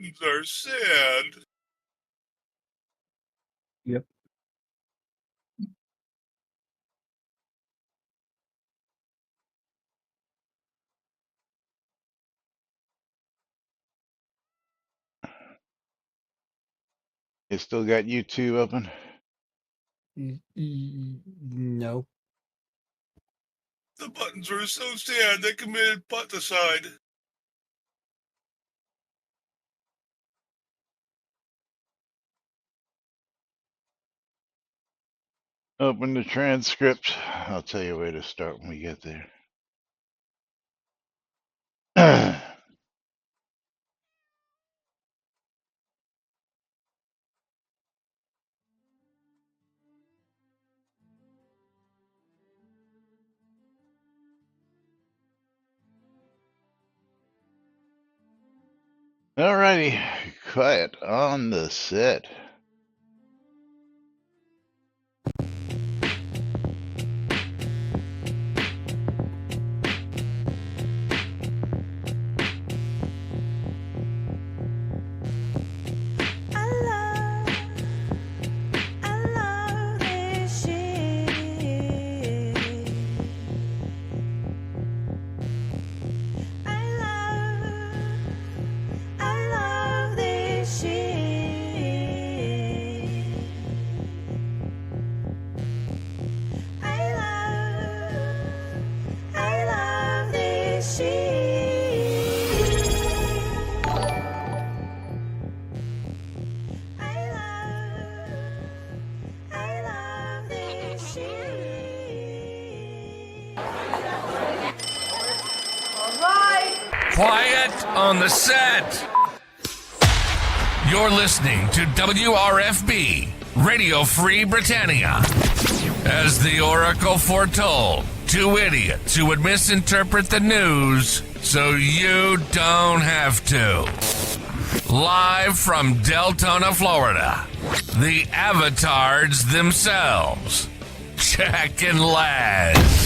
buttons are sad. Yep. You still got YouTube open? No. The buttons are so sad they committed butt-icide. Open the transcript. I'll tell you where to start when we get there. Alrighty, quiet on the set. Quiet on the set. You're listening to WRFB, Radio Free Britannia. As the Oracle foretold, two idiots who would misinterpret the news so you don't have to. Live from Deltona, Florida, the avatars themselves, Jack and Laz.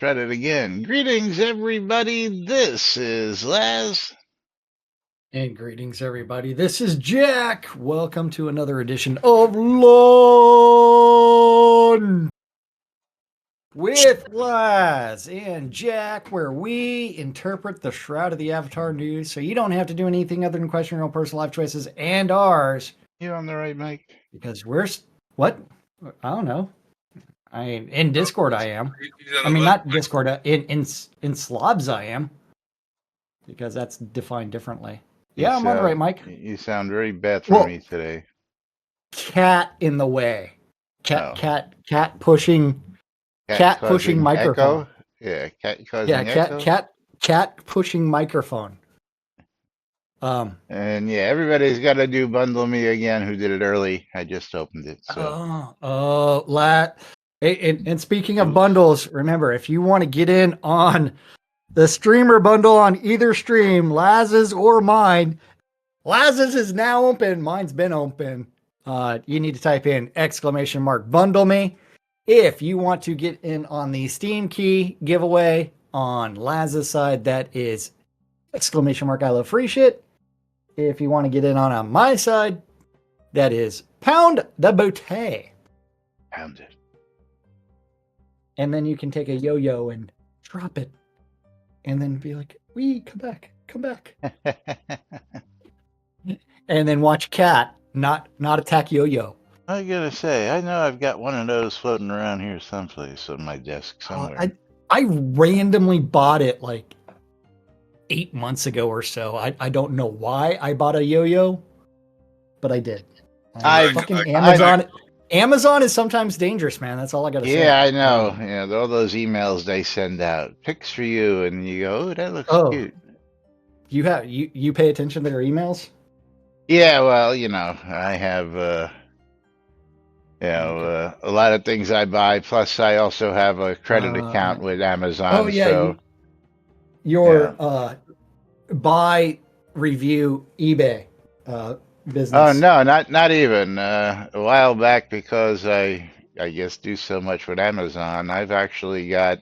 Try it again. Greetings, everybody. This is Laz. And greetings, everybody. This is Jack. Welcome to another edition of Lawn with Laz and Jack, where we interpret the Shroud of the Avatar news so you don't have to do anything other than question your own personal life choices and ours. You on the right mic? Because we're... What? I don't know. In Discord I am. I mean, not Discord. In Slobs I am. Because that's defined differently. Yeah, I'm on the right mic. You sound very bad for me today. Cat in the way. Cat pushing microphone. Echo? Yeah, cat causing echo. Cat pushing microphone. And yeah, everybody's got to do Bundle Me again who did it early. I just opened it. So. And speaking of bundles, remember, if you want to get in on the streamer bundle on either stream, Laz's or mine, Laz's is now open. Mine's been open. You need to type in !bundle me if you want to get in on the Steam Key giveaway on Laz's side, that is exclamation mark I love free shit. If you want to get in on my side, that is pound the booty. Pound it. And then you can take a yo-yo and drop it. And then be like, come back. And then watch Cat not attack yo-yo. I gotta say, I know I've got one of those floating around here someplace on my desk somewhere. I randomly bought it like 8 months ago or so. I don't know why I bought a yo-yo, but I did. Amazon is sometimes dangerous, man. That's all I gotta say. Yeah, I know. Yeah, all those emails they send out, pics for you, and you go, "Oh, that looks cute." You pay attention to their emails? Yeah, well, I have a lot of things I buy. Plus, I also have a credit account with Amazon. Oh yeah, so, your buy, review, eBay business. Oh no, not even. A while back, because I guess do so much with Amazon, I've actually got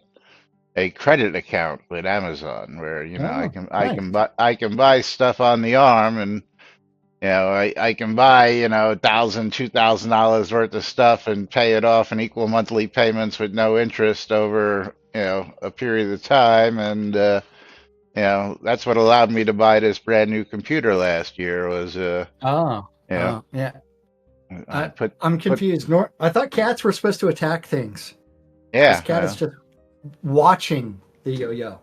a credit account with Amazon where I can buy stuff on the arm, and I can buy $1,000-$2,000 worth of stuff and pay it off in equal monthly payments with no interest over a period of time, and that's what allowed me to buy this brand new computer last year. Was yeah. I'm confused. I thought cats were supposed to attack things. Yeah, this cat is just watching the yo-yo.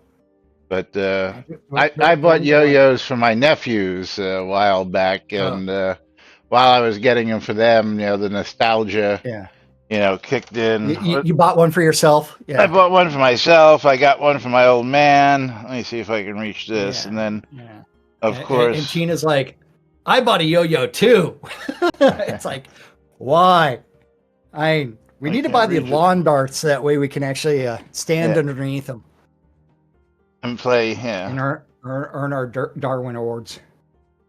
But I bought yo-yos for my nephews a while back, and while I was getting them for them, the nostalgia, kicked in. You bought one for yourself? Yeah. I bought one for myself. I got one for my old man. Let me see if I can reach this, and then, of course, and Tina's like, I bought a yo-yo too. It's like, why? We need to buy the lawn darts, that way we can actually stand underneath them and play, and earn our Darwin awards.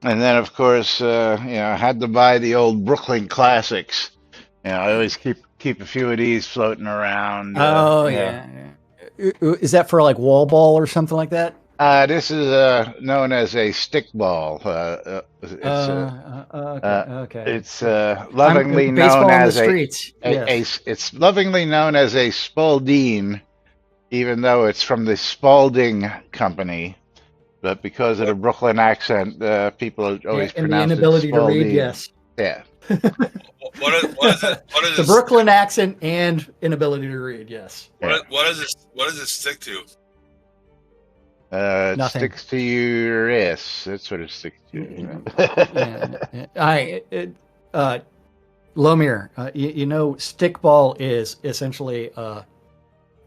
And then, of course, I had to buy the old Brooklyn classics. I always keep a few of these floating around. Is that for like wall ball or something like that? This is known as a stick ball. It's lovingly known as it's lovingly known as a Spalding, even though it's from the Spalding Company. But because of the Brooklyn accent, people always pronounce it Spalding. And the inability to read, yes. Yeah. What is the Brooklyn accent and inability to read, yes. What does it stick to? It sticks to your wrist. That's what it sticks to. Lomir, stickball is essentially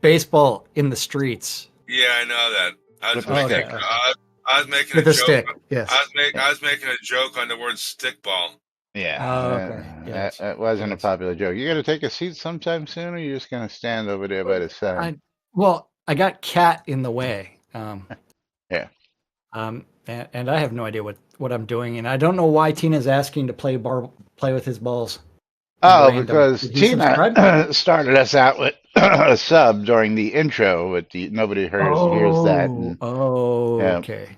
baseball in the streets. Yeah, I know that. I was making with a a joke. stick. Yes. I was making a joke on the word stickball. Yeah. That wasn't a popular joke. You got to take a seat sometime soon, or you're just going to stand over there by the side? I got Cat in the way. And I have no idea what I'm doing, and I don't know why Tina's asking to play with his balls. Oh, because Tina started us out with a sub during the intro, but nobody hears that. And, okay.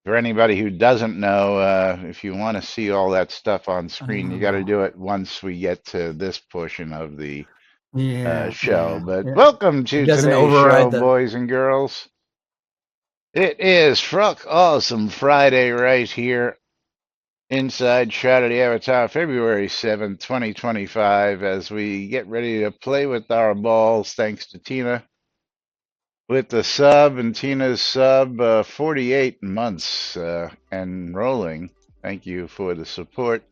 For anybody who doesn't know, if you want to see all that stuff on screen, you got to do it once we get to this portion of the show. Welcome to today's show, boys and girls. It is Fruck Awesome Friday right here inside Shroud of the Avatar, February 7th, 2025, as we get ready to play with our balls, thanks to Tina with the sub, and Tina's sub 48 months and rolling. Thank you for the support.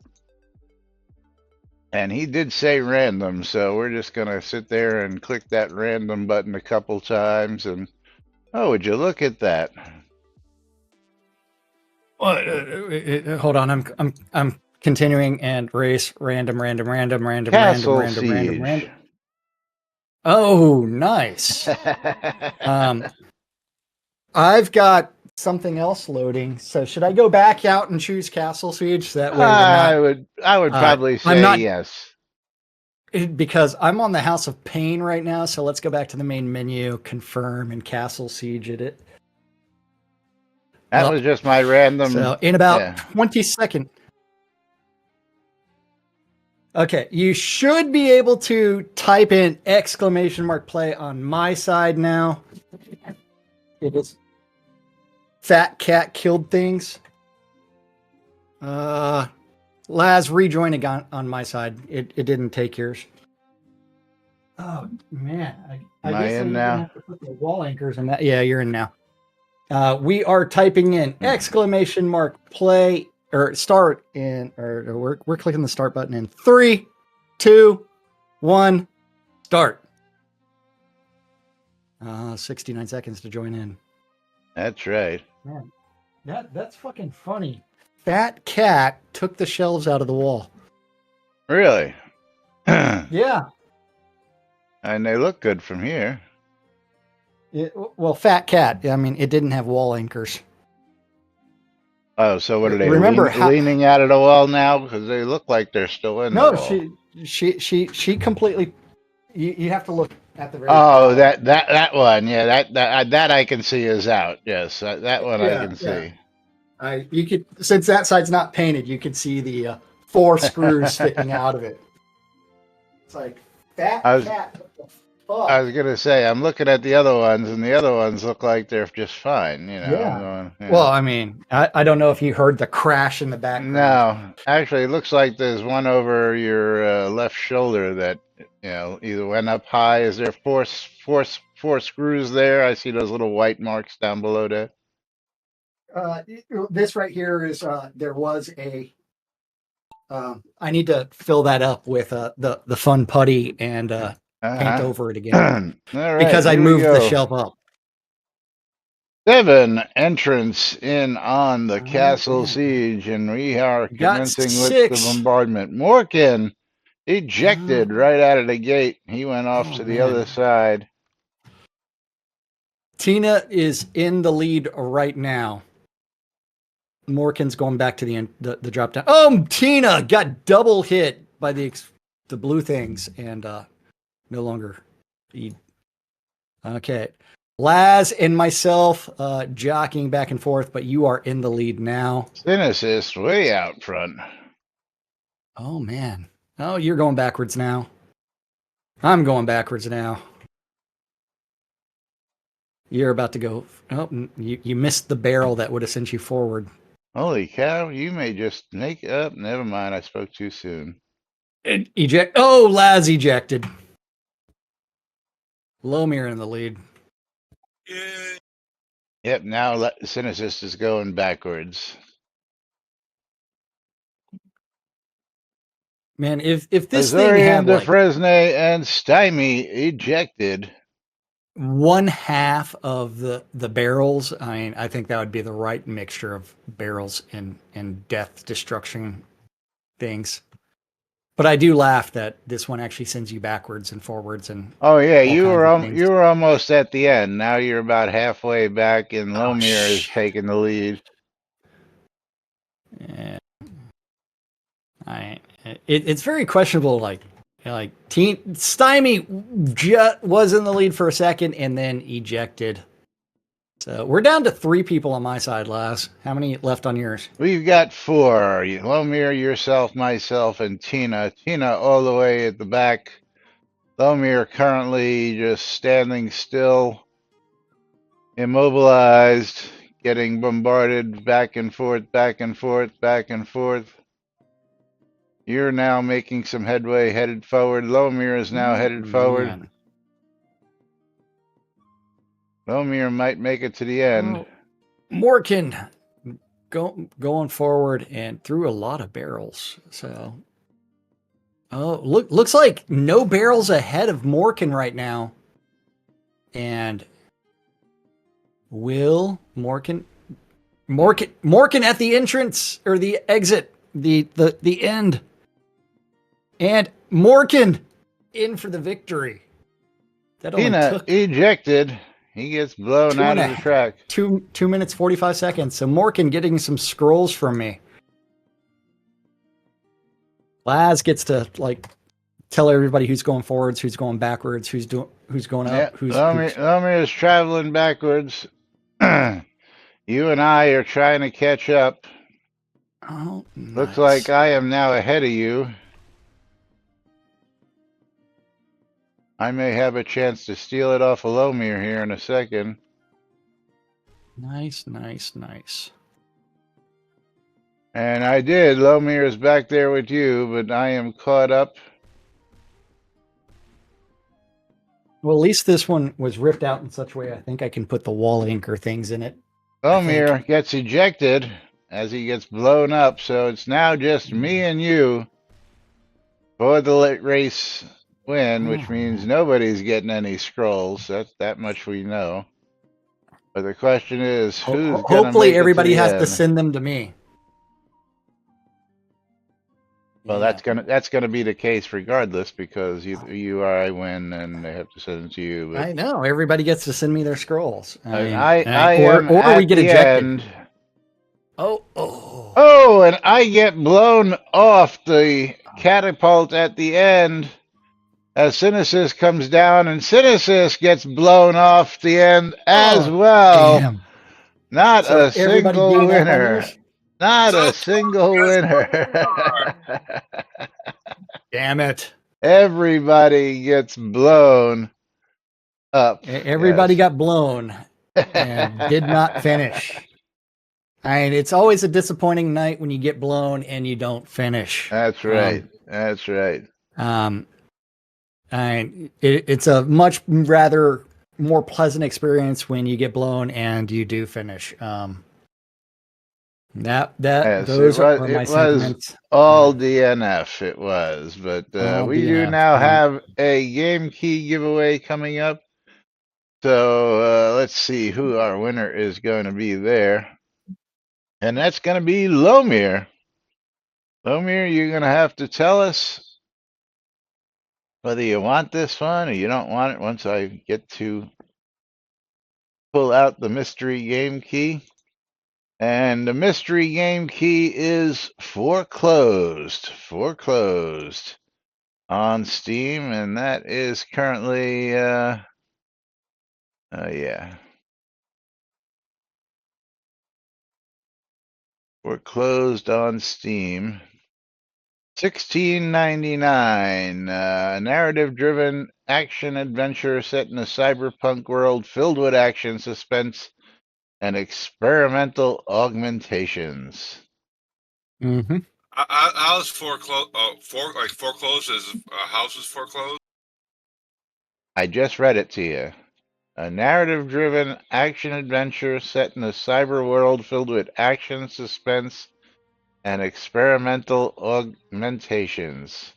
And he did say random, so we're just going to sit there and click that random button a couple times, and oh, would you look at that? Hold on, I'm continuing and race random. Castle Siege. Oh, nice. I've got something else loading. So should I go back out and choose Castle Siege? That way, I would probably say yes. because I'm on the House of Pain right now, so let's go back to the main menu, confirm, and Castle Siege it. That was just my random. So in about 20 seconds. Okay, you should be able to type in !play on my side now. It is Fat Cat Killed Things. Laz, rejoin again on my side. It didn't take yours. Oh man, I Am I guess in I'm now? gonna have to put the wall anchors in that. Yeah, you're in now. We are typing in !play or start in, or we're clicking the start button in 3, 2, 1, start. 69 seconds to join in. That's right. Man, that's fucking funny. Fat Cat took the shelves out of the wall. Really? Yeah. And they look good from here. Well, Fat Cat. I mean, it didn't have wall anchors. Oh, so what are they? Remember leaning out of the wall now because they look like they're still in the wall. No, she completely. You have to look at the very. Oh, that one. Yeah, that I can see is out. Yes, that one I can see. You could, since that side's not painted, you can see the 4 screws sticking out of it. It's like Fat Cat. I was gonna say I'm looking at the other ones, and the other ones look like they're just fine. Yeah. Well, I mean, I don't know if you heard the crash in the background. No, actually, it looks like there's one over your left shoulder that either went up high. Is there four screws there? I see those little white marks down below that. This right here is there was a. I need to fill that up with the fun putty and paint over it again. All right, because I moved the shelf up. 7 entrants in on the castle siege, and we are commencing with the bombardment. Morgan ejected right out of the gate. He went off to the other side. Tina is in the lead right now. Morgan's going back to the drop down. Oh, Tina got double hit by the blue things and no longer lead. Okay. Laz and myself jockeying back and forth, but you are in the lead now. Cynicist way out front. Oh, man. Oh, you're going backwards now. I'm going backwards now. You're about to go. Oh, you missed the barrel that would have sent you forward. Holy cow, you may just make up. Never mind, I spoke too soon. Eject. Oh, Laz ejected. Lomir in the lead. Yeah. Yep, now Cynicist is going backwards. Man, if this thing had like Fresnay and Stymie ejected. 1/2 of the barrels, I mean, I think that would be the right mixture of barrels and death destruction things. But I do laugh that this one actually sends you backwards and forwards and. Oh yeah, you were almost at the end. Now you're about halfway back, and Lomir is taking the lead. Yeah, it's very questionable. Like Stymie was in the lead for a second and then ejected. So we're down to 3 people on my side, Laz. How many left on yours? We've got 4. Lomir, yourself, myself, and Tina. Tina all the way at the back. Lomir currently just standing still, immobilized, getting bombarded back and forth, back and forth, back and forth. You're now making some headway, headed forward. Lomir is now headed forward. Lomir might make it to the end. Morgan going forward and through a lot of barrels. So, looks like no barrels ahead of Morgan right now. And will Morgan at the entrance or the exit, the end, and Morgan in for the victory. That only took ejected. He gets blown out of the track. 2 minutes 45 seconds. So Morgan getting some scrolls from me. Laz gets to tell everybody who's going forwards, who's going backwards, who's going Yeah, up, who's Lomi is traveling backwards. You and I are trying to catch up. Oh, nice. Looks like I am now ahead of you. I may have a chance to steal it off of Lomir here in a second. Nice, nice, nice. And I did. Lomir is back there with you, but I am caught up. Well, at least this one was ripped out in such a way I think I can put the wall anchor things in it. Lomir gets ejected as he gets blown up, so it's now just me and you for the race win, which means nobody's getting any scrolls. That's that much we know. But the question is, who's going to hopefully everybody has to send them to me. Well, that's gonna be the case regardless, because I win and they have to send it to you. But I know everybody gets to send me their scrolls. or we get ejected. Oh, and I get blown off the catapult at the end as Synesis comes down, and Synesis gets blown off the end as well. Damn. Not a single winner. Not a single winner. Damn it. Everybody gets blown up. Everybody got blown and did not finish. And it's always a disappointing night when you get blown and you don't finish. That's right. That's right. And it's a much rather more pleasant experience when you get blown and you do finish. Those are my sentiments. Was all DNF. It was, but we do now have a game key giveaway coming up. So let's see who our winner is going to be there, and that's going to be Lomir. Lomir, you're going to have to tell us whether you want this one or you don't want it once I get to pull out the mystery game key. And the mystery game key is Foreclosed on Steam, and that is currently, Foreclosed on Steam. $16.99. Narrative-driven action adventure set in a cyberpunk world filled with action, suspense, and experimental augmentations. Mm-hmm. How is foreclosed? Foreclosed is houses foreclosed? I just read it to you. A narrative-driven action-adventure set in a cyber world filled with action, suspense, and experimental augmentations.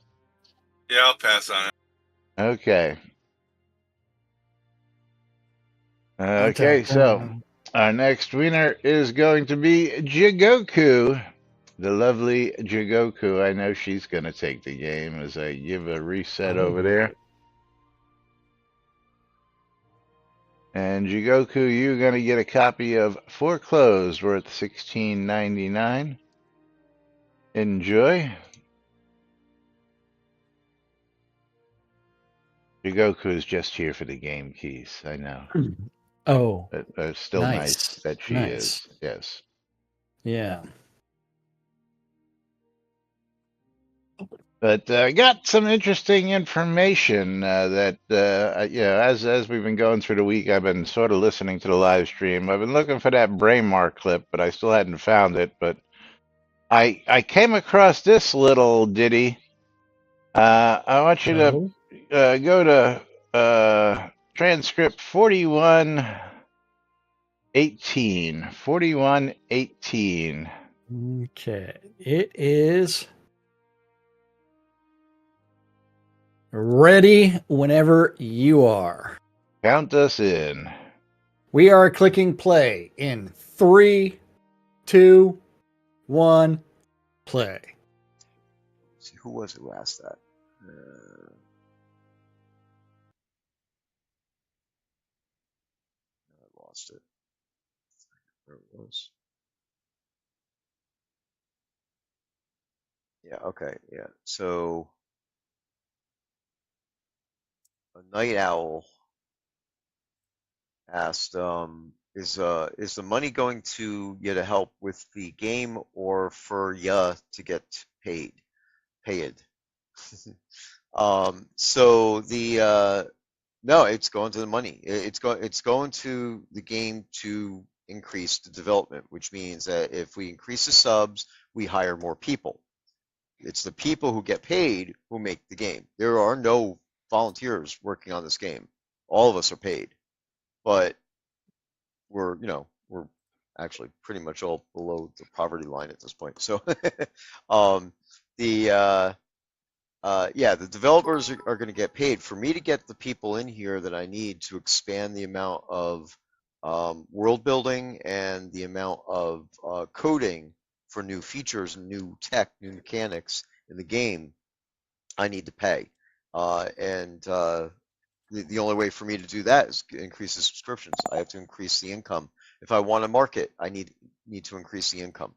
Yeah, I'll pass on it. Okay. Okay, so our next winner is going to be Jigoku. The lovely Jigoku. I know she's going to take the game as I give a reset over there. And Jigoku, you're going to get a copy of Foreclosed worth $16.99. Enjoy. Jigoku is just here for the game keys. I know. Oh. But it's still nice that she is. Yes. Yeah. But I got some interesting information that, as we've been going through the week, I've been sort of listening to the live stream. I've been looking for that Braemar clip, but I still hadn't found it. But I came across this little ditty. I want you to go to transcript 4118. 4118. Okay. It is ready whenever you are. Count us in. We are clicking play in 3, 2, 1, play. See, who was it who asked that? I lost it. Where it was. Yeah, okay, yeah. So Night Owl asked, is the money going to you to help with the game or for ya to get paid? So the no, it's going to the money. It's going to the game to increase the development, which means that if we increase the subs, we hire more people. It's the people who get paid who make the game. There are no volunteers working on this game. All of us are paid, but we're actually pretty much all below the poverty line at this point. So, the yeah, the developers are going to get paid. For me to get the people in here that I need to expand the amount of world building and the amount of coding for new features and new tech, new mechanics in the game, I need to pay. The only way for me to do that is increase the subscriptions. I have to increase the income. If I want to market, I need to increase the income.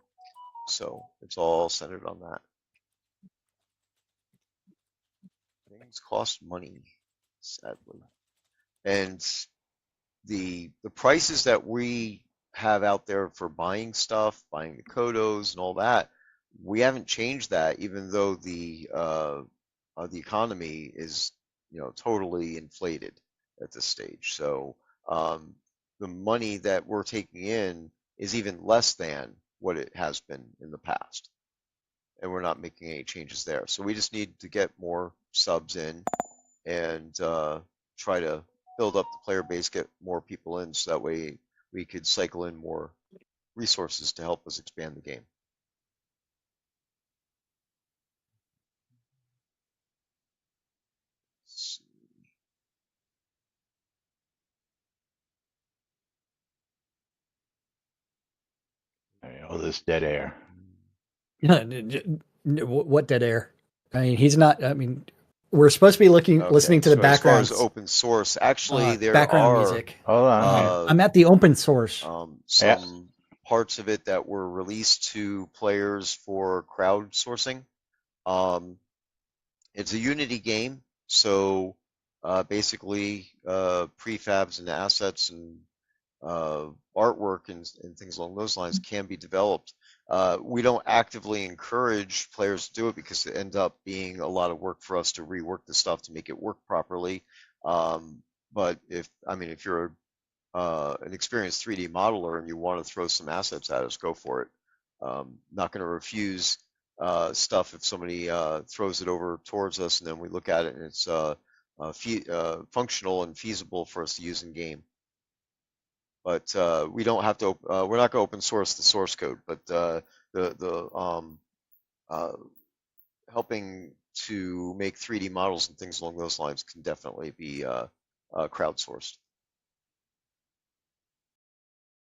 So it's all centered on that. Things cost money, sadly. And the prices that we have out there for buying stuff, buying the Kodos and all that, we haven't changed that, even though the economy is totally inflated at this stage. So the money that we're taking in is even less than what it has been in the past, and we're not making any changes there. So we just need to get more subs in and try to build up the player base, get more people in, so that way we could cycle in more resources to help us expand the game. All this dead air. What dead air? I mean, he's not. I mean, we're supposed to be listening to the background. As far as open source, actually, there background are music. Hold on. I'm at the open source. Some parts of it that were released to players for crowdsourcing. It's a Unity game, so basically prefabs and assets and artwork and things along those lines can be developed. We don't actively encourage players to do it because it ends up being a lot of work for us to rework the stuff to make it work properly. But if you're an experienced 3D modeler and you want to throw some assets at us, go for it. Not going to refuse stuff if somebody throws it over towards us and then we look at it and it's functional and feasible for us to use in game. But we don't have to. We're not going to open source the source code, but helping to make 3D models and things along those lines can definitely be crowdsourced.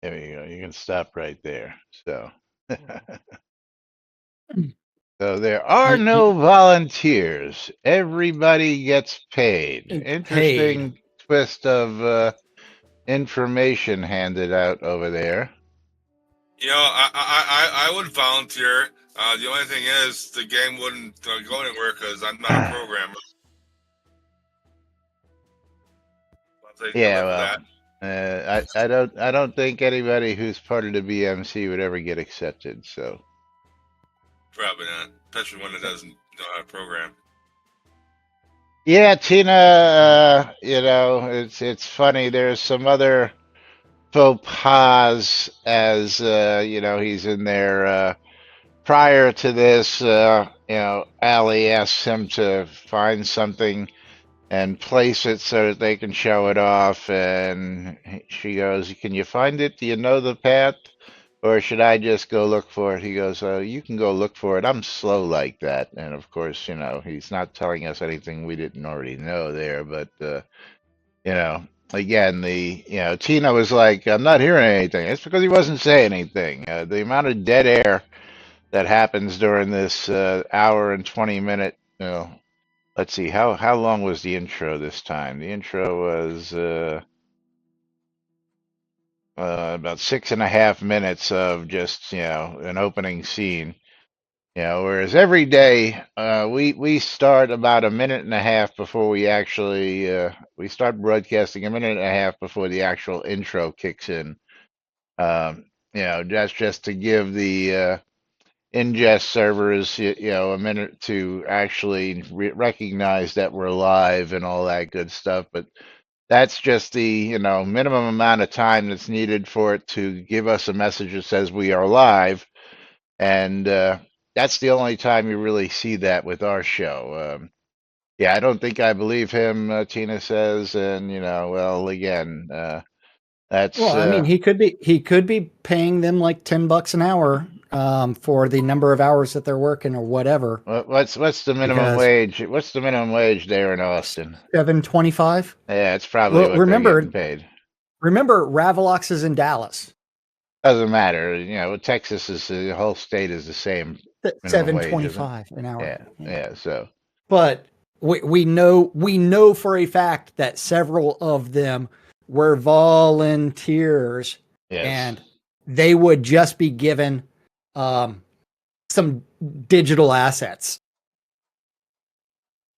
There you go. You can stop right there. So, so there are no volunteers. Everybody gets paid. Interesting twist of information handed out over there. I would volunteer. The only thing is the game wouldn't go anywhere because I'm not a programmer. Yeah, well, I don't think anybody who's part of the BMC would ever get accepted. So probably not, especially one that doesn't know how to program. Yeah, Tina, it's funny. There's some other faux pas as he's in there. Prior to this, Allie asks him to find something and place it so that they can show it off, and she goes, "Can you find it? Do you know the path? Or should I just go look for it?" He goes, "You can go look for it. I'm slow like that." And of course, he's not telling us anything we didn't already know there. But, again, Tina was like, "I'm not hearing anything." It's because he wasn't saying anything. The amount of dead air that happens during this hour and 20-minute, let's see, how long was the intro this time? The intro was about 6.5 minutes of just, an opening scene. Whereas every day we start about a minute and a half before we actually we start broadcasting a minute and a half before the actual intro kicks in. That's just to give the ingest servers a minute to actually recognize that we're live and all that good stuff. But that's just the minimum amount of time that's needed for it to give us a message that says we are live. And that's the only time you really see that with our show. Yeah, I don't think I believe him, Tina says. And, well, again, that's. Well, I mean, he could be paying them like $10 an hour for the number of hours that they're working or whatever. What's the minimum wage? What's the minimum wage there in Austin? $7.25. Yeah, it's probably what they're getting paid. Remember, Ravalox is in Dallas. Doesn't matter. Texas is the whole state is the same. $7.25 an hour. Yeah. So, but we know for a fact that several of them were volunteers, and they would just be given some digital assets.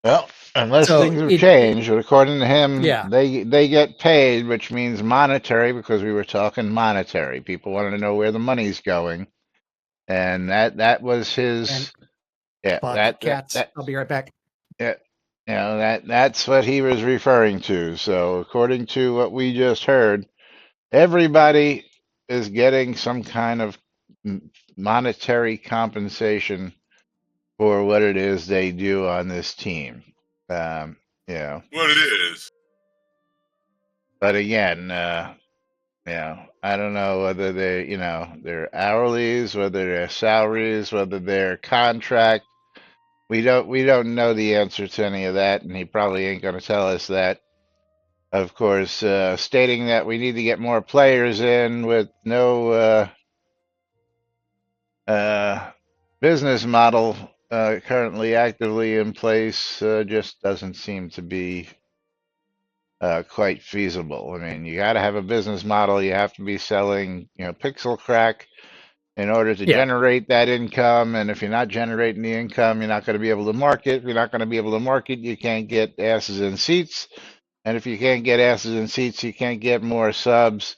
Well, unless things have changed, but according to him, they get paid, which means monetary, because we were talking monetary. People wanted to know where the money's going, and that was his. Cats. I'll be right back. Yeah, that's what he was referring to. So according to what we just heard, everybody is getting some kind of monetary compensation for what it is they do on this team. What it is. But again, I don't know whether they're hourlies, whether they're salaries, whether they're contract. We don't know the answer to any of that, and he probably ain't going to tell us that. Of course, stating that we need to get more players in with no business model currently actively in place just doesn't seem to be quite feasible. I mean, you got to have a business model. You have to be selling, pixel crack in order to generate that income. And if you're not generating the income, you're not going to be able to market. If you're not going to be able to market, you can't get asses in seats. And if you can't get asses in seats, you can't get more subs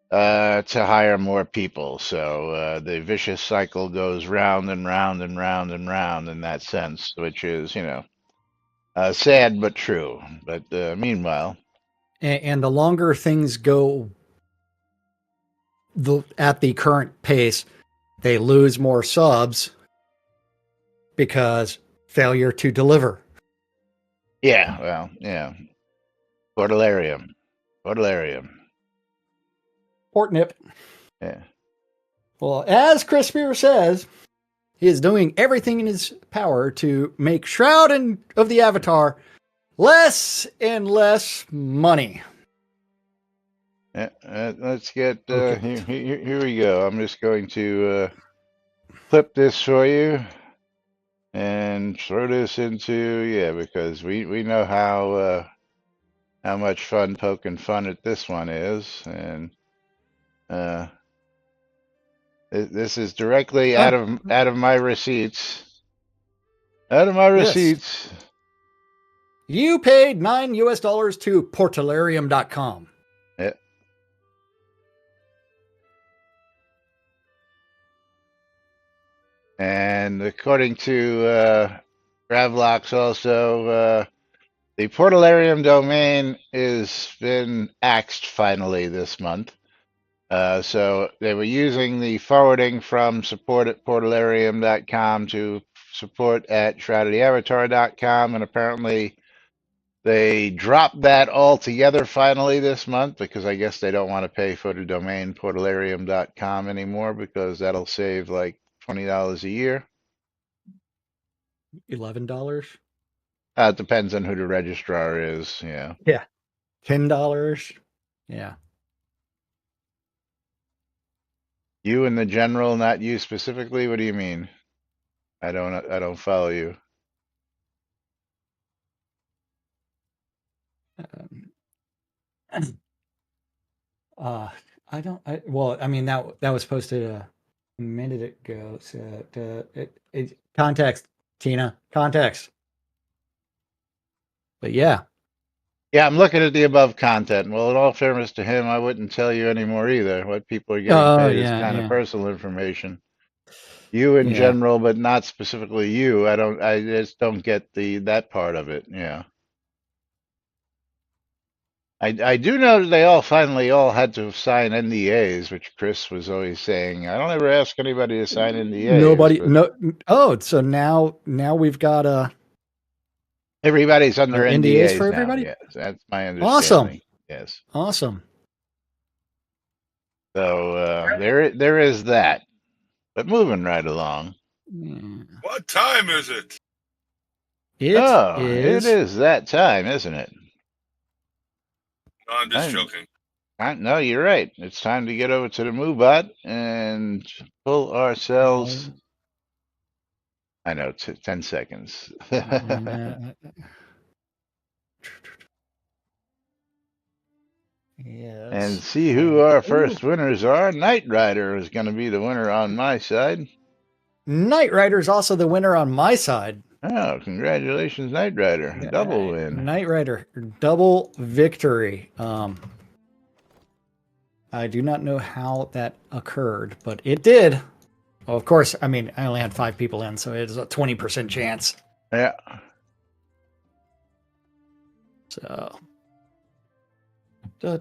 to hire more people. So the vicious cycle goes round and round and round and round in that sense, which is, sad but true. But meanwhile, and the longer things go at the current pace, they lose more subs because failure to deliver. Yeah, well, Portalarium. Portnip. Yeah. Well, as Chris Spear says, he is doing everything in his power to make Shroud of the Avatar less and less money. Yeah, let's get here we go. I'm just going to clip this for you and throw this into because we know how much fun poking fun at this one is, and this is directly out of my receipts. Out of my receipts. Yes. You paid $9 to Portalarium.com. Yeah. And according to Gravlox also, the Portalarium domain has been axed finally this month. So they were using the forwarding from support at portalarium.com to support at shroudedavatar.com, and apparently they dropped that altogether finally this month because I guess they don't want to pay for the domain portalarium.com anymore because that'll save like $20 a year. $11? It depends on who the registrar is. Yeah. Yeah. $10? Yeah. You in the general, not you specifically? What do you mean? I don't follow you. I mean, that was posted minute ago. So context, Tina, context. But yeah. Yeah, I'm looking at the above content. Well, in all fairness to him, I wouldn't tell you anymore either. What people are getting paid is kind of personal information. You in general, but not specifically you. I just don't get that part of it. Yeah. I do know that they all finally had to sign NDAs, which Chris was always saying. I don't ever ask anybody to sign NDAs. Nobody, no. Oh, so now we've got everybody's under NDAs for now. everybody. Yes, that's my understanding. Awesome. Yes. Awesome. So there is that. But moving right along. What time is it? It is that time, isn't it? No, I'm just joking. No, you're right. It's time to get over to the MooBot and pull ourselves. I know, 10 seconds. Yes. And see who our first winners are. Knight Rider is going to be the winner on my side. Knight Rider is also the winner on my side. Oh, congratulations, Knight Rider. Double win. Knight Rider, double victory. I do not know how that occurred, but it did. Well, of course, I mean, I only had 5 people in, so it is a 20% chance. Yeah. So. And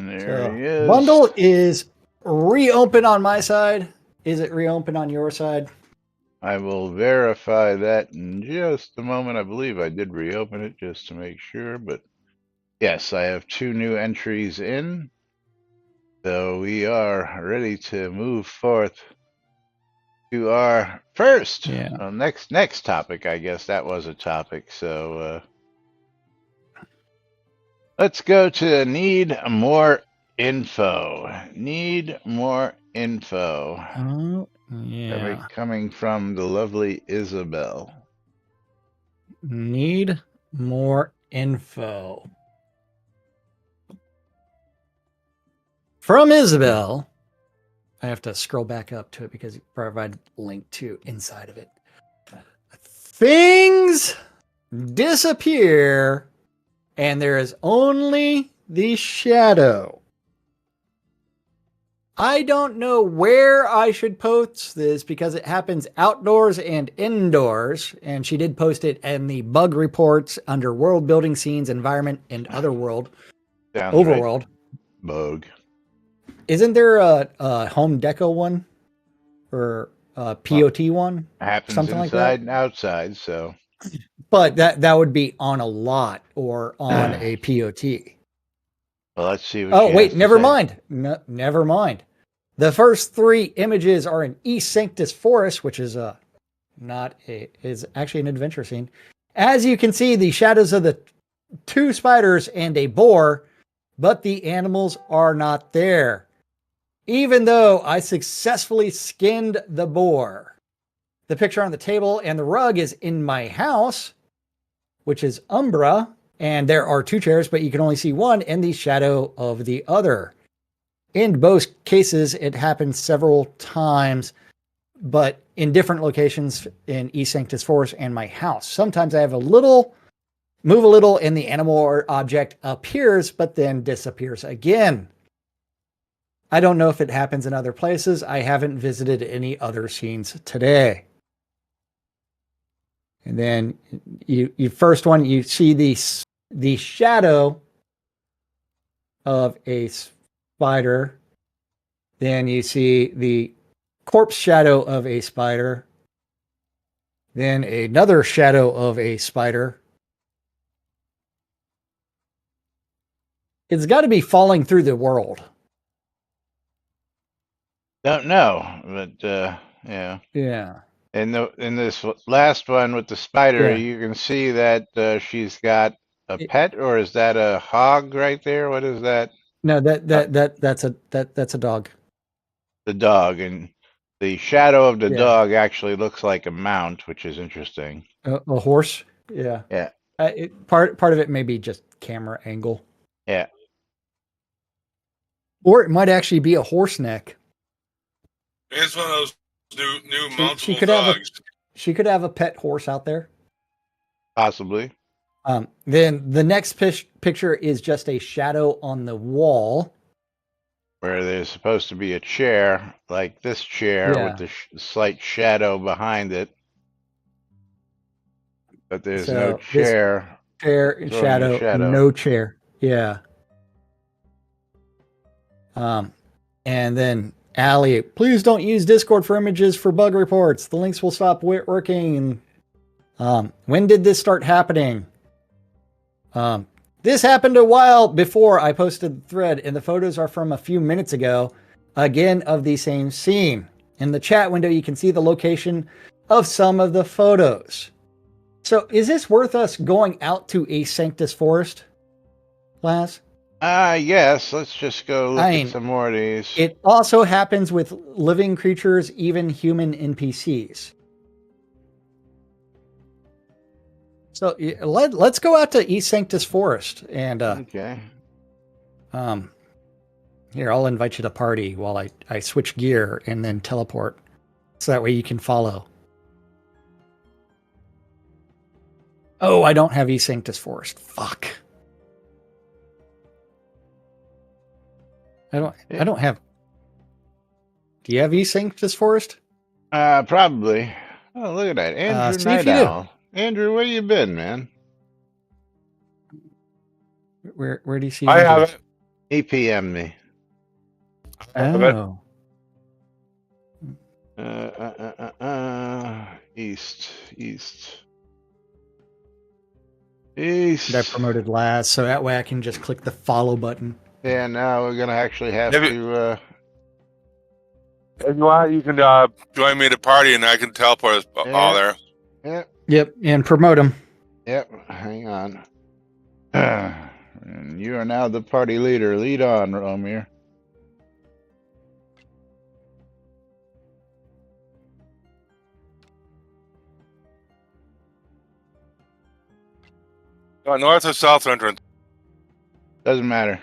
there he is. Bundle is reopen on my side. Is it reopen on your side? I will verify that in just a moment. I believe I did reopen it just to make sure, but yes, I have 2 new entries in. So we are ready to move forth to our first next topic. I guess that was a topic. So let's go to need more info. Need more info. Oh, yeah. Coming from the lovely Isabel. Need more info. From Isabel. I have to scroll back up to it because it provides a link to inside of it. Things disappear and there is only the shadow. I don't know where I should post this because it happens outdoors and indoors. And she did post it in the bug reports under world building scenes, environment, and other world. Overworld. Right. Bug. Isn't there a home deco one? Or a POT one? Happens something inside like that? and outside, so. But that would be on a lot or on a POT. Well, let's see. Never mind. No, never mind. The first 3 images are in East Sanctus Forest, which is is actually an adventure scene. As you can see, the shadows of the 2 spiders and a boar, but the animals are not there. Even though I successfully skinned the boar. The picture on the table and the rug is in my house, which is Umbra. And there are 2 chairs, but you can only see one in the shadow of the other. In both cases, it happened several times, but in different locations in East Sanctus Forest and my house. Sometimes I have move a little, and the animal or object appears, but then disappears again. I don't know if it happens in other places. I haven't visited any other scenes today. And then you first one, you see the shadow of a spider. Then you see the corpse shadow of a spider. Then another shadow of a spider. It's got to be falling through the world. Don't know, but yeah. Yeah. In this last one with the spider, you can see that she's got a pet, or is that a hog right there? What is that? No, that's a dog. The dog, and the shadow of the dog actually looks like a mount, which is interesting. A horse. Yeah. Yeah. Part of it may be just camera angle. Yeah. Or it might actually be a horse neck. It's one of those new She mountable could have dogs. she could have a pet horse out there. Possibly. Then the next picture is just a shadow on the wall. Where there's supposed to be a chair, like this chair with the slight shadow behind it. But there's no chair. Chair, shadow, no chair. Yeah. And then Allie, please don't use Discord for images for bug reports. The links will stop working. When did this start happening? This happened a while before I posted the thread, and the photos are from a few minutes ago, again, of the same scene. In the chat window, you can see the location of some of the photos. So is this worth us going out to a Sanctus Forest, Laz? Yes. Let's just go look at some more of these. It also happens with living creatures, even human NPCs. So let's go out to East Sanctus Forest and okay. Here, I'll invite you to party while I switch gear and then teleport, so that way you can follow. Oh, I don't have East Sanctus Forest. Fuck. I don't have. Do you have East Sanctus Forest? Probably. Oh, look at that, Andrew Night Owl. Andrew, where you been, man? Where do you see? I have it. He PM'd me. Oh. East. I promoted last, so that way I can just click the follow button. Yeah, now we're gonna actually have to. If you want, you can join me at a party, and I can teleport us all there. Yep, and promote them. Yep. Hang on. And you are now the party leader. Lead on, Romir. North or south entrance? Doesn't matter.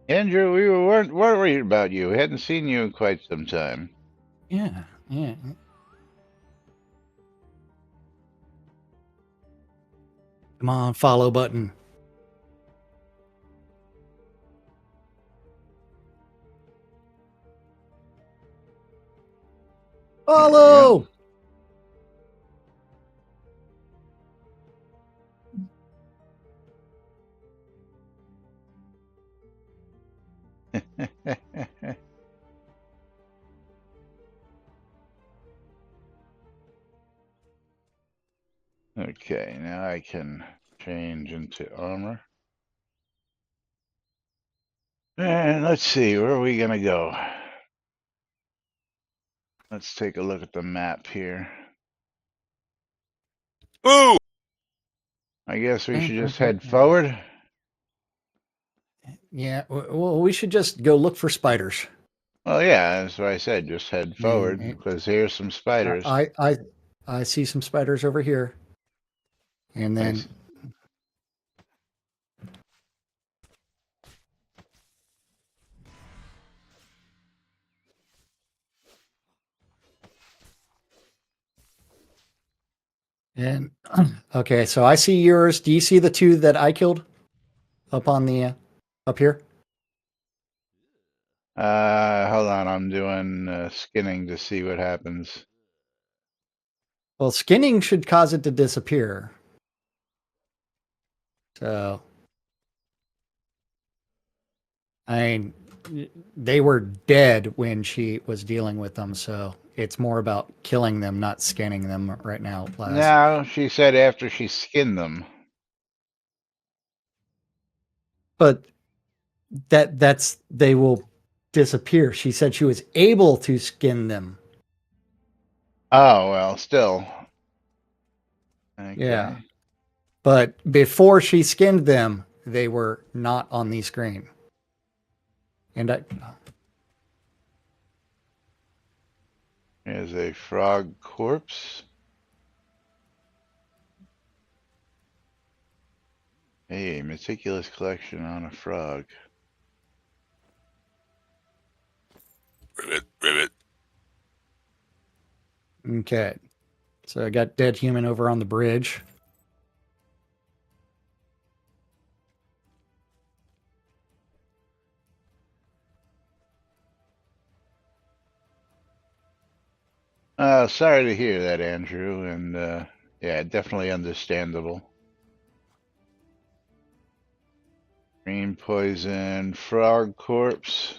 Andrew, we weren't worried about you. We hadn't seen you in quite some time. Yeah. Come on, follow button. Follow! Okay, now I can change into armor. And let's see, where are we gonna go? Let's take a look at the map here. Ooh! I guess we should just head forward. Yeah, well, we should just go look for spiders. Well, yeah, that's what I said. Just head forward because here's some spiders. I see some spiders over here, and then. Nice. And okay, so I see yours. Do you see the two that I killed up on the up here? Hold on, I'm doing skinning to see what happens. Well, skinning should cause it to disappear. So, I mean, they were dead when she was dealing with them, so it's more about killing them, not scanning them right now. No, she said after she skinned them. But that's they will disappear. She said she was able to skin them. Oh, well, still. Okay. Yeah. But before she skinned them, they were not on the screen. And There's a frog corpse. Hey, meticulous collection on a frog. Rivet. Okay. So I got dead human over on the bridge. Sorry to hear that, Andrew, and yeah, definitely understandable. Green poison, frog corpse.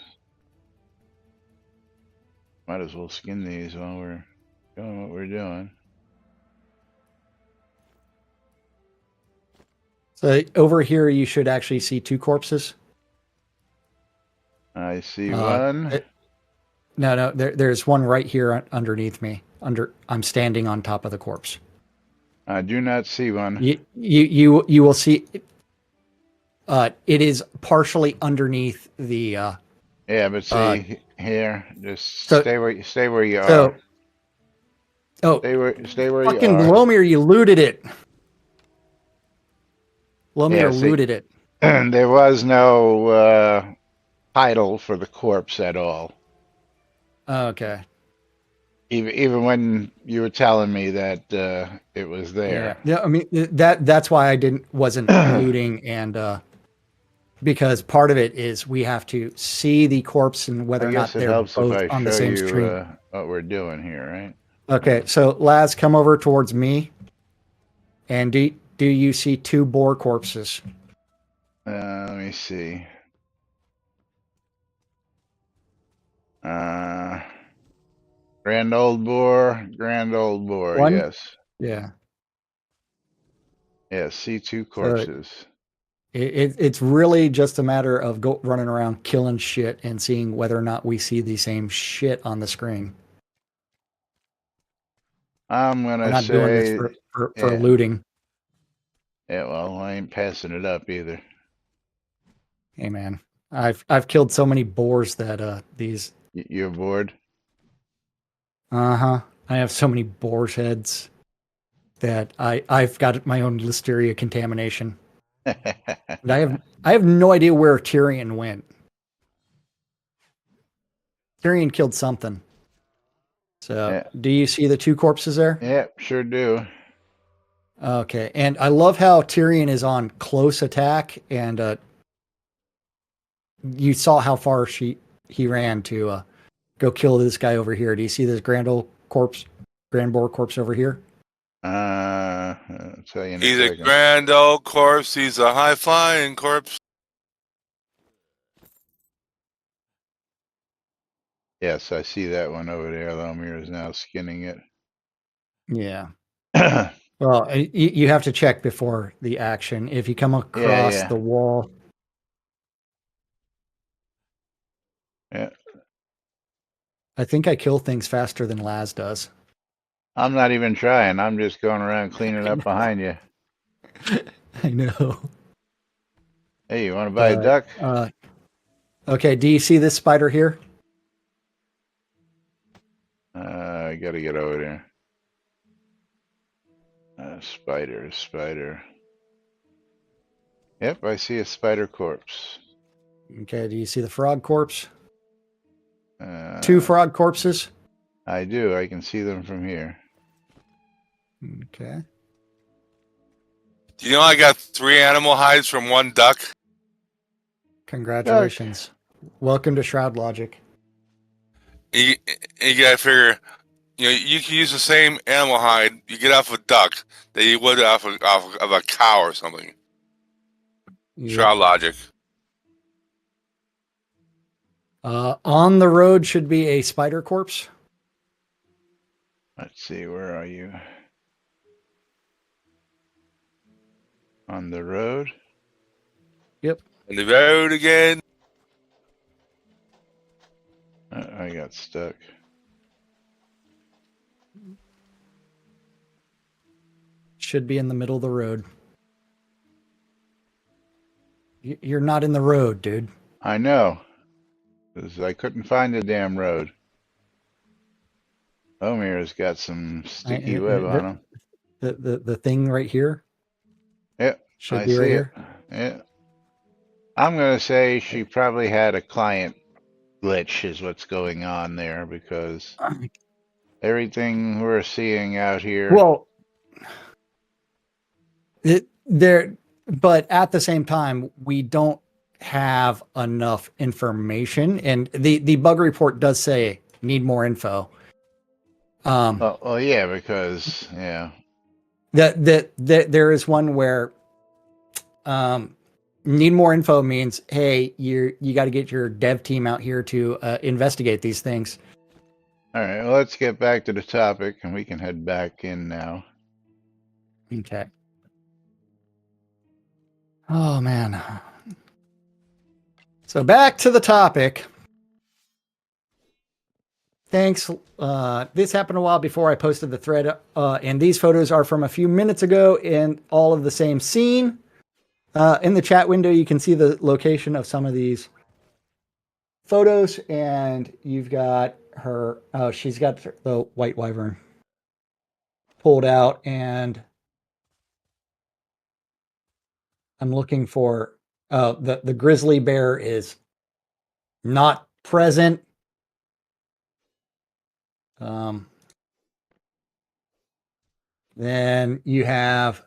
Might as well skin these while we're doing what we're doing. So over here, you should actually see 2 corpses. I see one. No, there's one right here underneath me. I'm standing on top of the corpse. I do not see one. You will see. It is partially underneath the. Yeah, but see here, just so- stay where you are. So, oh, Stay where you fucking are. Lomir, you looted it. Lomir Yeah, see- looted it. There was no title for the corpse at all. Okay. Even when you were telling me that it was there. Yeah. I mean that's why I wasn't looting, and because part of it is we have to see the corpse and whether I or not guess it they're helps both if I on the show same you stream. what we're doing here, right? Okay, so Laz, come over towards me. And do you see 2 boar corpses? Let me see. Grand old boar, One? yes. Yeah. Yeah, see 2 corpses. It's really just a matter of running around killing shit and seeing whether or not we see the same shit on the screen. I'm We're gonna not doing this say for yeah. looting. Yeah, well, I ain't passing it up either. Hey man, I've killed so many boars that these. You're bored? I have so many boar's heads that I've got my own listeria contamination. And I have no idea where Tyrion went. Tyrion killed something. So, Yeah. do you see the 2 corpses there? Yep, sure do. Okay, and I love how Tyrion is on close attack, and you saw how far he ran to go kill this guy over here. Do you see this grand boar corpse over here? I'll tell you in He's a a second. grand old corpse. He's a high flying corpse. Yes, I see that one over there. Lomir is now skinning it. Yeah. Well, you have to check before the action. If you come across Yeah. the wall. Yeah. I think I kill things faster than Laz does. I'm not even trying. I'm just going around cleaning up behind you. I know. Hey, you want to buy a duck? Okay, do you see this spider here? I gotta get over there. Spider. Yep, I see a spider corpse. Okay, do you see the frog corpse? 2 frog corpses? I do. I can see them from here. Okay. Do you know I got 3 animal hides from 1 duck? Congratulations. Welcome to Shroud Logic. You gotta figure, you can use the same animal hide you get off a duck that you would off of a cow or something. Yep. Shroud logic. On the road should be a spider corpse. Let's see, where are you? On the road? Yep. On the road again. I got stuck. Should be in the middle of the road. You're not in the road, dude. I know. 'Cause I couldn't find the damn road. Omir's got some sticky web on him. The thing right here. Yep, Should I be right see it. here. I'm going to say she probably had a client glitch is what's going on there, because everything we're seeing out here. Well, but at the same time, we don't have enough information, and the bug report does say need more info. Well, yeah, because that there is one where need more info means, hey, you got to get your dev team out here to investigate these things. All right, well, let's get back to the topic, and we can head back in now. Okay. Oh man. So back to the topic. Thanks. This happened a while before I posted the thread, and these photos are from a few minutes ago in all of the same scene. In the chat window, you can see the location of some of these photos, and you've got her. Oh, she's got the white wyvern pulled out, and I'm looking for the grizzly bear is not present. Then you have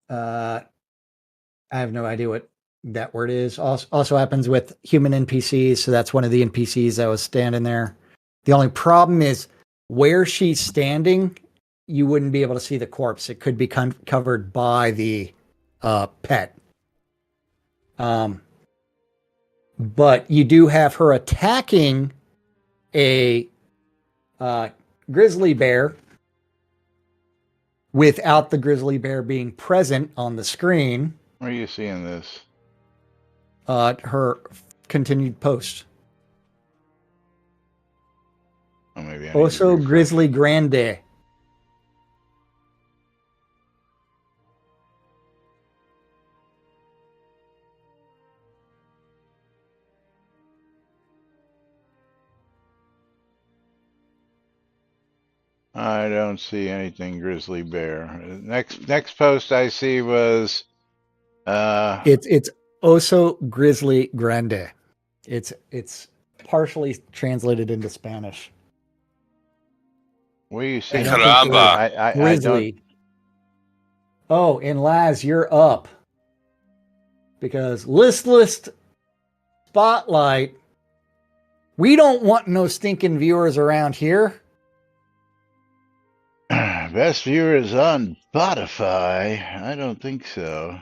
I have no idea what that word is. Also happens with human NPCs, so that's one of the NPCs that was standing there. The only problem is where she's standing, you wouldn't be able to see the corpse. It could be covered by the pet. But you do have her attacking a grizzly bear without the grizzly bear being present on the screen. Where are you seeing this? Her continued post. Oh, maybe I Also, Grizzly Grande. I don't see anything grizzly bear. Next post I see was It's Oso Grizzly Grande. It's partially translated into Spanish. Where you see Caramba. Grizzly. Oh, and Laz, you're up. Because listless spotlight. We don't want no stinking viewers around here. Best viewers on Spotify? I don't think so.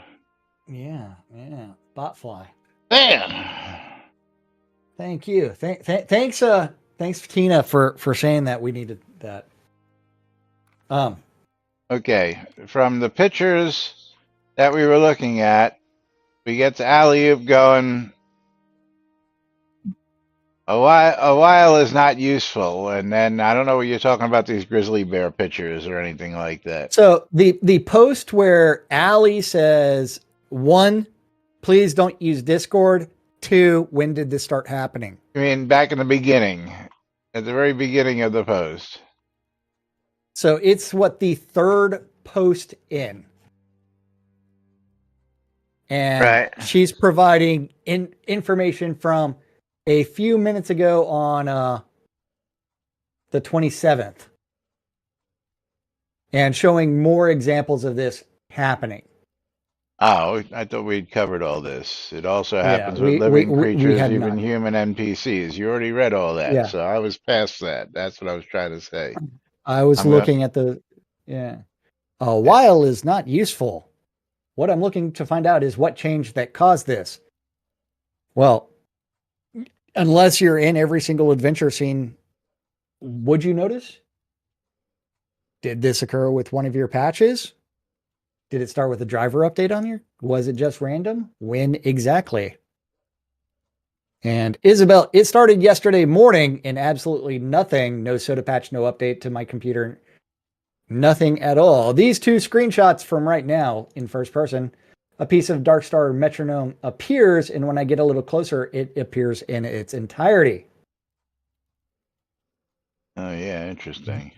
Yeah. Botfly. Bam! Thank you. Thanks, Tina, for saying that we needed that. Okay, from the pictures that we were looking at, we get to alley-oop going. A while is not useful, and then I don't know what you're talking about, these grizzly bear pictures or anything like that. So the post where Allie says, 1, please don't use Discord. 2, when did this start happening? I mean, back in the beginning, at the very beginning of the post. So it's the third post in. And right. She's providing information from a few minutes ago on the 27th. And showing more examples of this happening. Oh, I thought we'd covered all this. It also happens with living creatures, even human NPCs. You already read all that, so I was past that. That's what I was trying to say. I was looking at the... Yeah. A while is not useful. What I'm looking to find out is what changed that caused this. Well, unless you're in every single adventure scene, would you notice? Did this occur with one of your patches? Did it start with a driver update on you? Was it just random? When exactly? And Isabel, it started yesterday morning and absolutely nothing. No soda patch, no update to my computer. Nothing at all. These 2 screenshots from right now in first person, a piece of Darkstar metronome appears, and when I get a little closer, it appears in its entirety. Oh, yeah, interesting.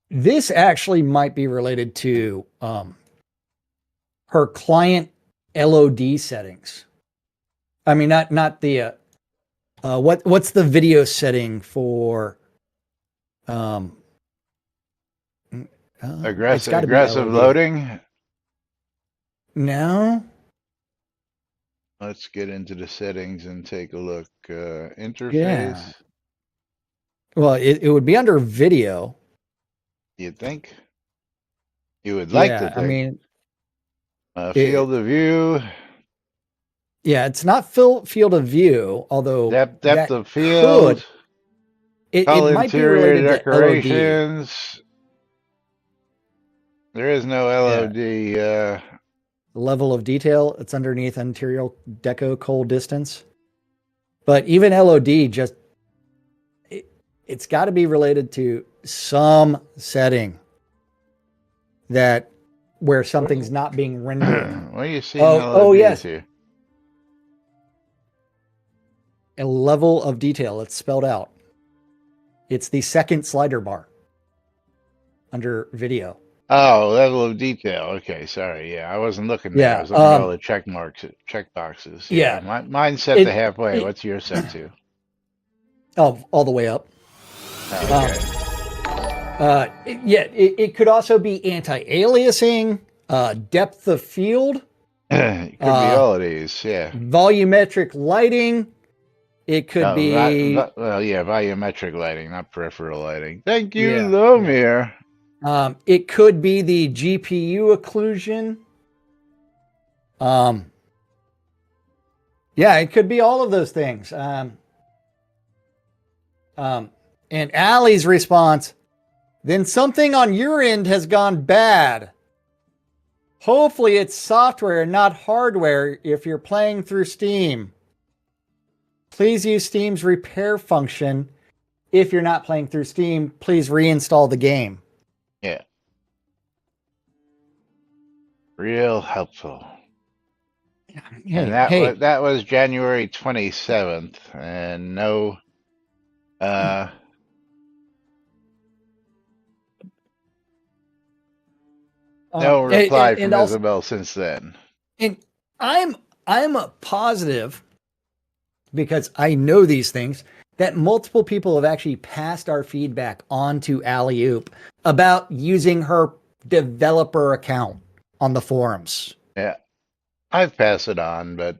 This actually might be related to her client LOD settings. I mean, not the what's the video setting for aggressive loading? No. Let's get into the settings and take a look. Interface. Yeah. Well, it would be under video. You'd think? You would like to think. I mean, field of view. Yeah, it's not field of view, although depth of field. It might be related decorations. to LOD. There is no LOD. Level of detail. It's underneath interior deco cold distance. But even LOD, it's got to be related to some setting where something's not being rendered. What are you seeing? Oh, yes. Here? A level of detail. It's spelled out. It's the second slider bar under video. Oh, level of detail. Okay, sorry. Yeah, I wasn't looking there. I was looking at all the check boxes. Yeah. Mine's set to halfway. What's yours set to? Oh, all the way up. Okay. It could also be anti-aliasing, depth of field. It could be all of these, yeah. Volumetric lighting. It could be... volumetric lighting, not peripheral lighting. Thank you, Lomir. It could be the GPU occlusion. It could be all of those things. And Allie's response, then something on your end has gone bad. Hopefully it's software, not hardware, if you're playing through Steam. Please use Steam's repair function. If you're not playing through Steam, please reinstall the game. Yeah. Real helpful. And that was January 27th, and no no reply from Isabel since then. And I'm positive, because I know these things, that multiple people have actually passed our feedback on to Alley-Oop about using her developer account on the forums. Yeah. I've passed it on, but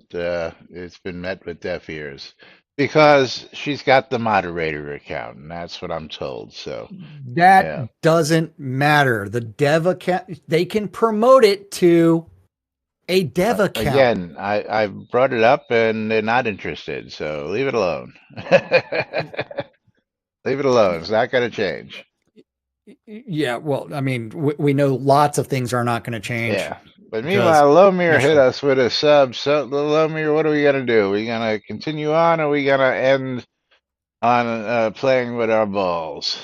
it's been met with deaf ears because she's got the moderator account, and that's what I'm told. So that doesn't matter. The dev account, they can promote it to a dev account. Again, I brought it up, and they're not interested. So leave it alone. Leave it alone. It's not going to change. Yeah, well, I mean, we know lots of things are not going to change. Yeah. But meanwhile, Lomir hit us with a sub. So, Lomir, what are we going to do? Are we going to continue on, or are we going to end on playing with our balls?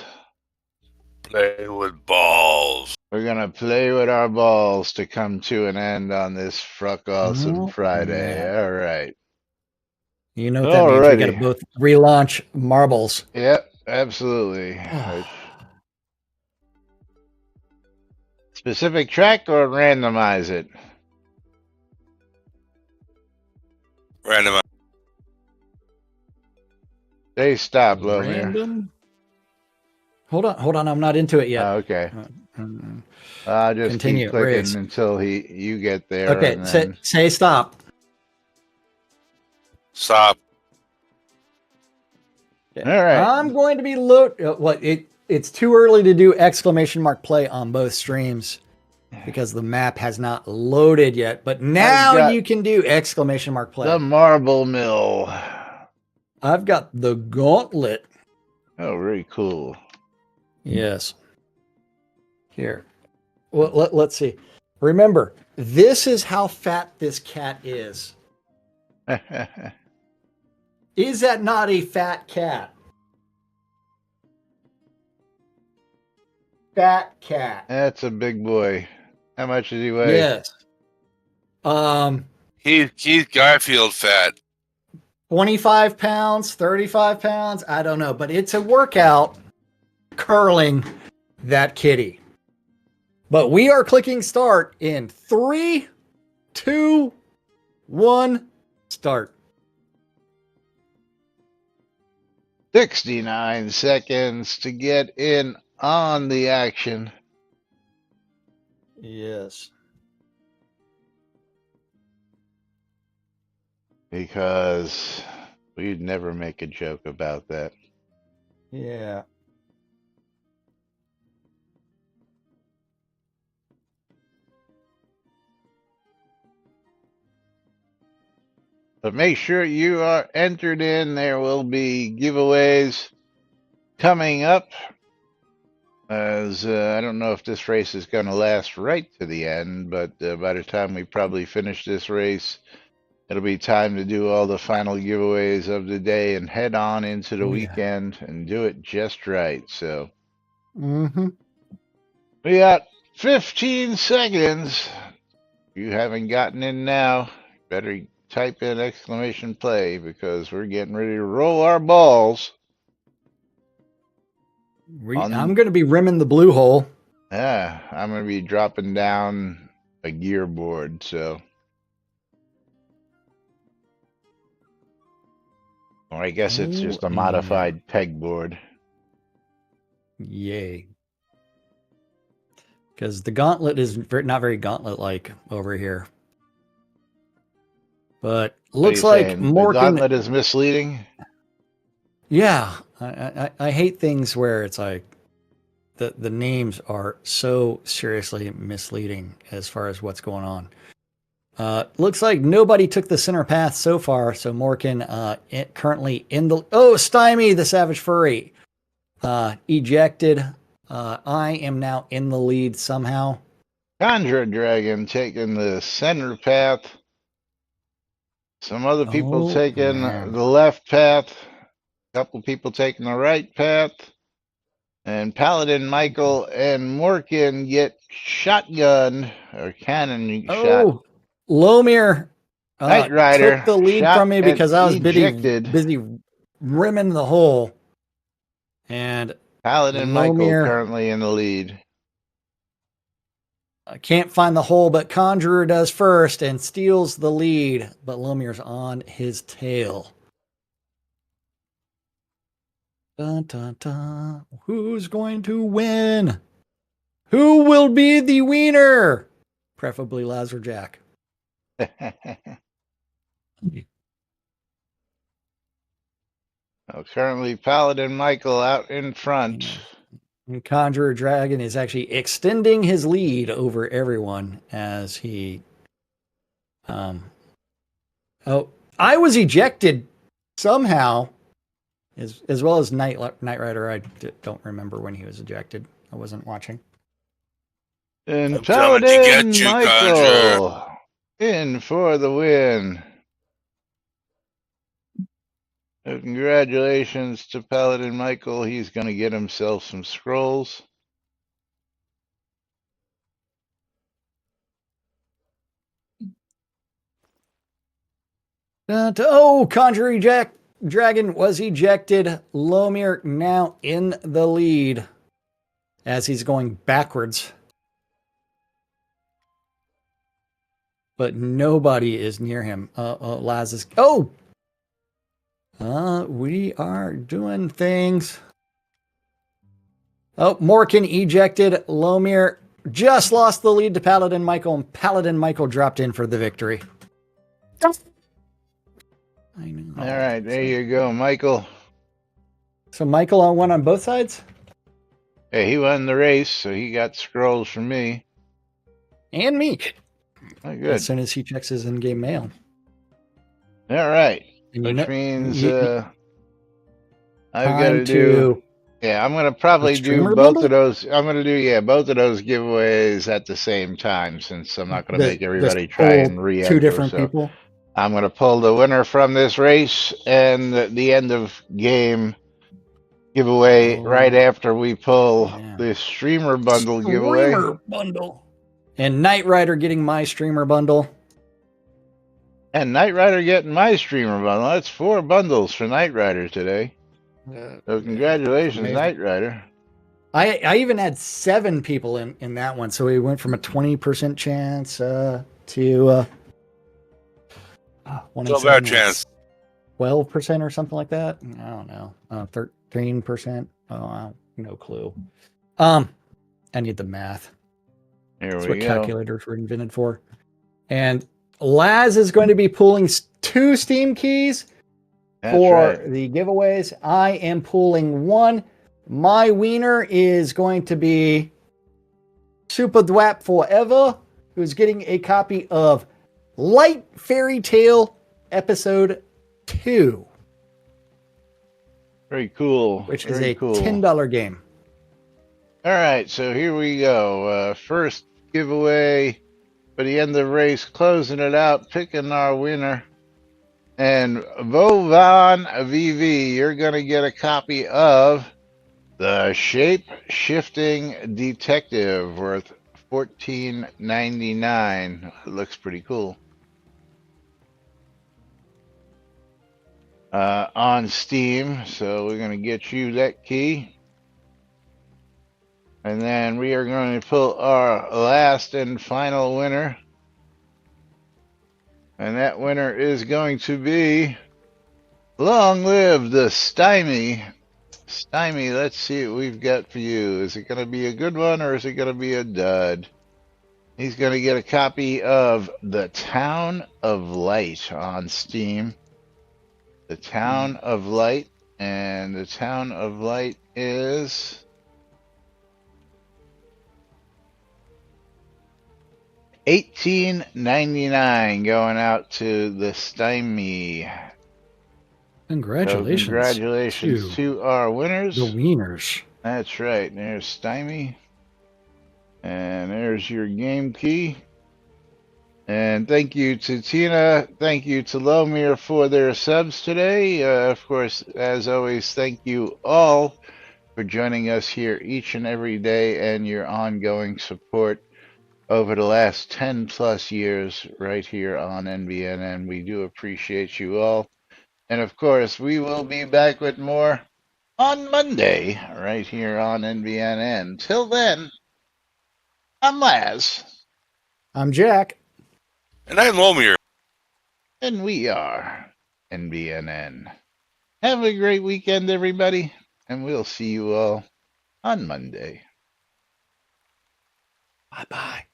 Play with balls. We're going to play with our balls to come to an end on this Fruck Awesome Friday. Yeah. All right. You know what that means. We got to both relaunch marbles. Yep, absolutely. Specific track or randomize it? Randomize. They stop, Lomir. Random? Hold on. I'm not into it yet. Okay. I'll just keep clicking until you get there. Okay, say stop. Stop. All right. I'm going to be it's too early to do exclamation mark play on both streams because the map has not loaded yet. But now you can do exclamation mark play. The marble mill. I've got the gauntlet. Oh, very cool. Yes. Here. Well, let's see. Remember, this is how fat this cat is. Is that not a fat cat? Fat cat. That's a big boy. How much does he weigh? Yes. He's Garfield fat. 25 pounds, 35 pounds. I don't know, but it's a workout curling that kitty. But we are clicking start in 3, 2, 1, start. 69 seconds to get in on the action. Yes. Because we'd never make a joke about that. Yeah. But make sure you are entered in. There will be giveaways coming up. As I don't know if this race is going to last right to the end, but by the time we probably finish this race, it'll be time to do all the final giveaways of the day and head on into the weekend and do it just right. So we got 15 seconds. If you haven't gotten in now, better type in exclamation play because we're getting ready to roll our balls. I'm going to be rimming the blue hole. Yeah, I'm going to be dropping down a gear board, so. Or I guess it's just a modified pegboard. Yay. Because the gauntlet is not very gauntlet-like over here. But looks like Morgan... The gauntlet is misleading? Yeah. I hate things where it's like the names are so seriously misleading as far as what's going on. Looks like nobody took the center path so far, so Morgan currently in the... Oh, Stymie, the Savage Furry, ejected. I am now in the lead somehow. Conjure Dragon taking the center path. Some other people taking the left path. A couple people taking the right path. And Paladin Michael and Morgan get shotgun or cannon shot. Lomir Knight Rider took the lead from me because I was busy rimming the hole. And Paladin Michael currently in the lead. I can't find the hole, but Conjurer does first and steals the lead. But Lomir's on his tail. Dun, dun, dun. Who's going to win? Who will be the wiener? Preferably Lazarjack. Currently, Paladin Michael out in front. And Conjurer Dragon is actually extending his lead over everyone as he... I was ejected somehow, as well as Knight Rider. I don't remember when he was ejected. I wasn't watching. And Paladin Michael in for the win. Congratulations to Paladin Michael. He's going to get himself some scrolls. Conjuring Dragon was ejected. Lomir now in the lead as he's going backwards. But nobody is near him. Laz is... we are doing things. Morgan ejected. Lomir just lost the lead to Paladin Michael, and Paladin Michael dropped in for the victory. I know. All right, there you go, Michael. So Michael won on both sides? Hey, he won the race, so he got scrolls from me. And me. Oh, good. As soon as he checks his in-game mail. All right. Which means I've got to do... Yeah, I'm going to probably do both of those. I'm going to do, both of those giveaways at the same time since I'm not going to make everybody try and re-enter. Two different people. I'm going to pull the winner from this race and the end of game giveaway right after we pull the streamer bundle giveaway. Streamer bundle. And Knight Rider getting my streamer bundle. And Knight Rider getting my streamer bundle. That's 4 bundles for Knight Rider today. So congratulations, Knight Rider. I even had 7 people in that one. So we went from a 20% chance to 1 in Still a better 7 chance. 12% or something like that. I don't know. 13%. Oh, no clue. I need the math. Here That's we what go. calculators were invented for. And Laz is going to be pulling 2 Steam keys for the giveaways. I am pulling 1. My wiener is going to be Super Dwap Forever, who's getting a copy of Light Fairy Tale Episode 2. Very cool. Which is a $10 game. All right, so here we go. First giveaway for the end of the race, closing it out, picking our winner. And Vovan VV, you're going to get a copy of The Shape Shifting Detective, worth $14.99. Looks pretty cool. On Steam, so we're going to get you that key. And then we are going to pull our last and final winner. And that winner is going to be Long Live the Stymie. Stymie, let's see what we've got for you. Is it going to be a good one or is it going to be a dud? He's going to get a copy of The Town of Light on Steam. The Town of Light. And The Town of Light is $18.99 going out to the Stymie. Congratulations. So congratulations to our winners. The wieners. That's right. There's Stymie. And there's your game key. And thank you to Tina. Thank you to Lomir for their subs today. Of course, as always, thank you all for joining us here each and every day and your ongoing support over the last 10 plus years right here on NBNN. We do appreciate you all. And of course, we will be back with more on Monday right here on NBNN. Till then, I'm Laz. I'm Jack. And I'm Lomir. And we are NBNN. Have a great weekend, everybody. And we'll see you all on Monday. Bye-bye.